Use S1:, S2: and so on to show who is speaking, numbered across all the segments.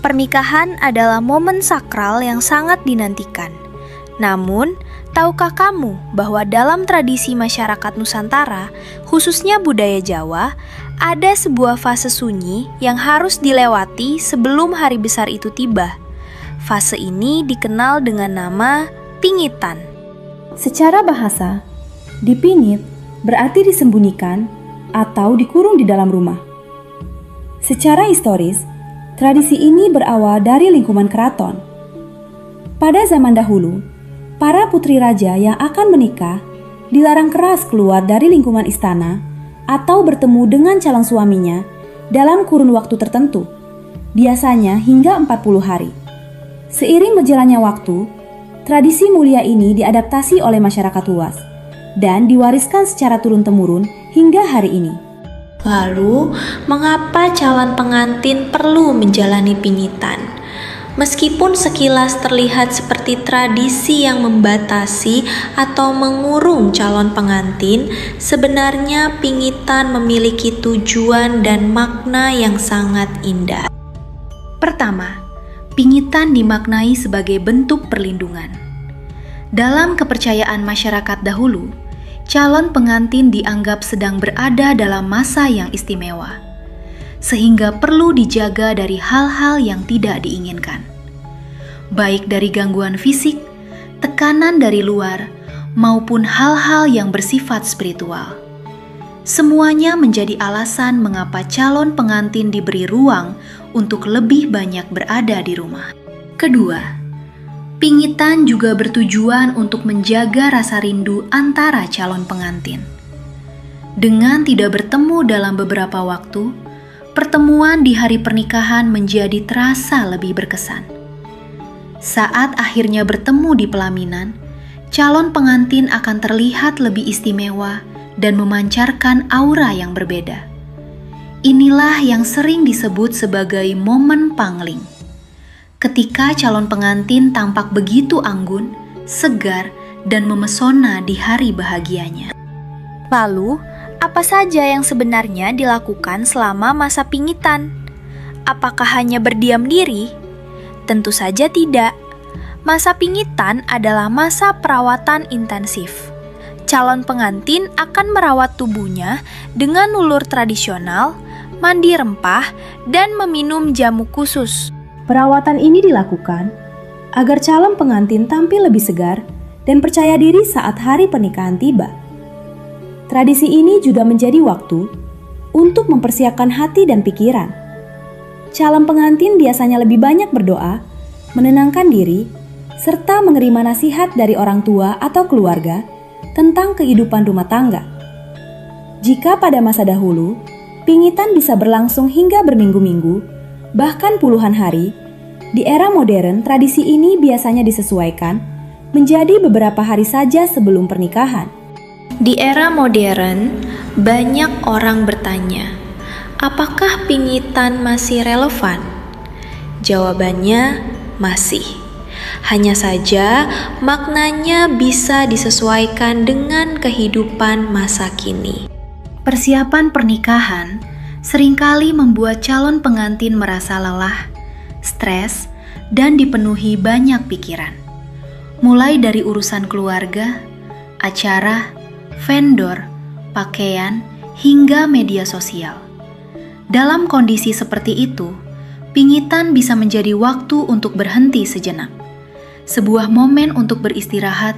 S1: Pernikahan adalah momen sakral yang sangat dinantikan. Namun, tahukah kamu bahwa dalam tradisi masyarakat Nusantara, khususnya budaya Jawa, ada sebuah fase sunyi yang harus dilewati sebelum hari besar itu tiba. Fase ini dikenal dengan nama pingitan.
S2: Secara bahasa, dipingit berarti disembunyikan atau dikurung di dalam rumah. Secara historis, tradisi ini berawal dari lingkungan keraton. Pada zaman dahulu, para putri raja yang akan menikah dilarang keras keluar dari lingkungan istana atau bertemu dengan calon suaminya dalam kurun waktu tertentu, biasanya hingga 40 hari. Seiring berjalannya waktu, tradisi mulia ini diadaptasi oleh masyarakat luas dan diwariskan secara turun-temurun hingga hari ini.
S1: Lalu, mengapa calon pengantin perlu menjalani pingitan? Meskipun sekilas terlihat seperti tradisi yang membatasi atau mengurung calon pengantin, sebenarnya pingitan memiliki tujuan dan makna yang sangat indah. Pertama, pingitan dimaknai sebagai bentuk perlindungan. Dalam kepercayaan masyarakat dahulu, calon pengantin dianggap sedang berada dalam masa yang istimewa, sehingga perlu dijaga dari hal-hal yang tidak diinginkan, baik dari gangguan fisik, tekanan dari luar, maupun hal-hal yang bersifat spiritual. Semuanya menjadi alasan mengapa calon pengantin diberi ruang untuk lebih banyak berada di rumah. Kedua, pingitan juga bertujuan untuk menjaga rasa rindu antara calon pengantin. Dengan tidak bertemu dalam beberapa waktu, pertemuan di hari pernikahan menjadi terasa lebih berkesan. Saat akhirnya bertemu di pelaminan, calon pengantin akan terlihat lebih istimewa dan memancarkan aura yang berbeda. Inilah yang sering disebut sebagai momen pangling. Ketika calon pengantin tampak begitu anggun, segar, dan memesona di hari bahagianya. Lalu, apa saja yang sebenarnya dilakukan selama masa pingitan? Apakah hanya berdiam diri? Tentu saja tidak. Masa pingitan adalah masa perawatan intensif. Calon pengantin akan merawat tubuhnya dengan ulur tradisional, mandi rempah, dan meminum jamu khusus.
S2: Perawatan ini dilakukan agar calon pengantin tampil lebih segar dan percaya diri saat hari pernikahan tiba. Tradisi ini juga menjadi waktu untuk mempersiapkan hati dan pikiran. Calon pengantin biasanya lebih banyak berdoa, menenangkan diri, serta menerima nasihat dari orang tua atau keluarga tentang kehidupan rumah tangga. Jika pada masa dahulu, pingitan bisa berlangsung hingga berminggu-minggu, bahkan puluhan hari, di era modern tradisi ini biasanya disesuaikan menjadi beberapa hari saja sebelum pernikahan.
S1: Di era modern, banyak orang bertanya, apakah pingitan masih relevan? Jawabannya masih. Hanya saja maknanya bisa disesuaikan dengan kehidupan masa kini. Persiapan pernikahan seringkali membuat calon pengantin merasa lelah, stres, dan dipenuhi banyak pikiran. Mulai dari urusan keluarga, acara, vendor, pakaian, hingga media sosial. Dalam kondisi seperti itu, pingitan bisa menjadi waktu untuk berhenti sejenak. Sebuah momen untuk beristirahat,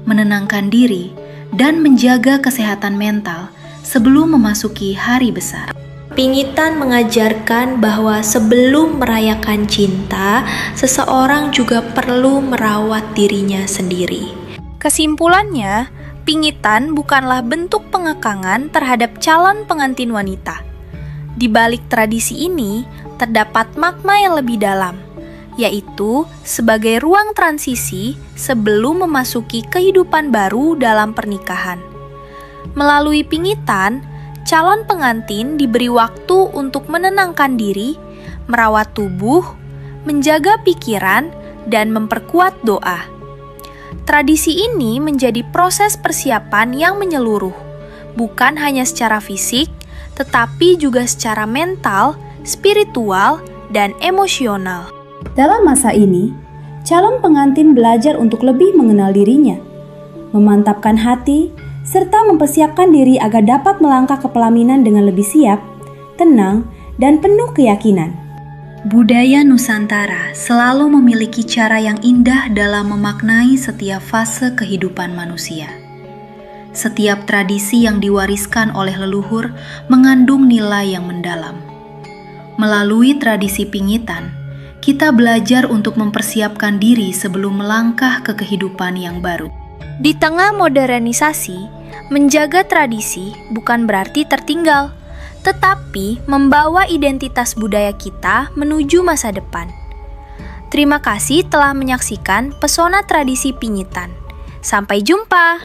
S1: menenangkan diri, dan menjaga kesehatan mental sebelum memasuki hari besar. Pingitan mengajarkan bahwa sebelum merayakan cinta, seseorang juga perlu merawat dirinya sendiri. Kesimpulannya, pingitan bukanlah bentuk pengekangan terhadap calon pengantin wanita. Di balik tradisi ini, terdapat makna yang lebih dalam, yaitu sebagai ruang transisi sebelum memasuki kehidupan baru dalam pernikahan. Melalui pingitan, calon pengantin diberi waktu untuk menenangkan diri, merawat tubuh, menjaga pikiran, dan memperkuat doa. Tradisi ini menjadi proses persiapan yang menyeluruh, bukan hanya secara fisik, tetapi juga secara mental, spiritual, dan emosional.
S2: Dalam masa ini, calon pengantin belajar untuk lebih mengenal dirinya, memantapkan hati, serta mempersiapkan diri agar dapat melangkah ke pelaminan dengan lebih siap, tenang, dan penuh keyakinan. Budaya Nusantara selalu memiliki cara yang indah dalam memaknai setiap fase kehidupan manusia. Setiap tradisi yang diwariskan oleh leluhur mengandung nilai yang mendalam. Melalui tradisi pingitan, kita belajar untuk mempersiapkan diri sebelum melangkah ke kehidupan yang baru.
S1: Di tengah modernisasi, menjaga tradisi bukan berarti tertinggal, tetapi membawa identitas budaya kita menuju masa depan. Terima kasih telah menyaksikan Pesona Tradisi Pingitan. Sampai jumpa!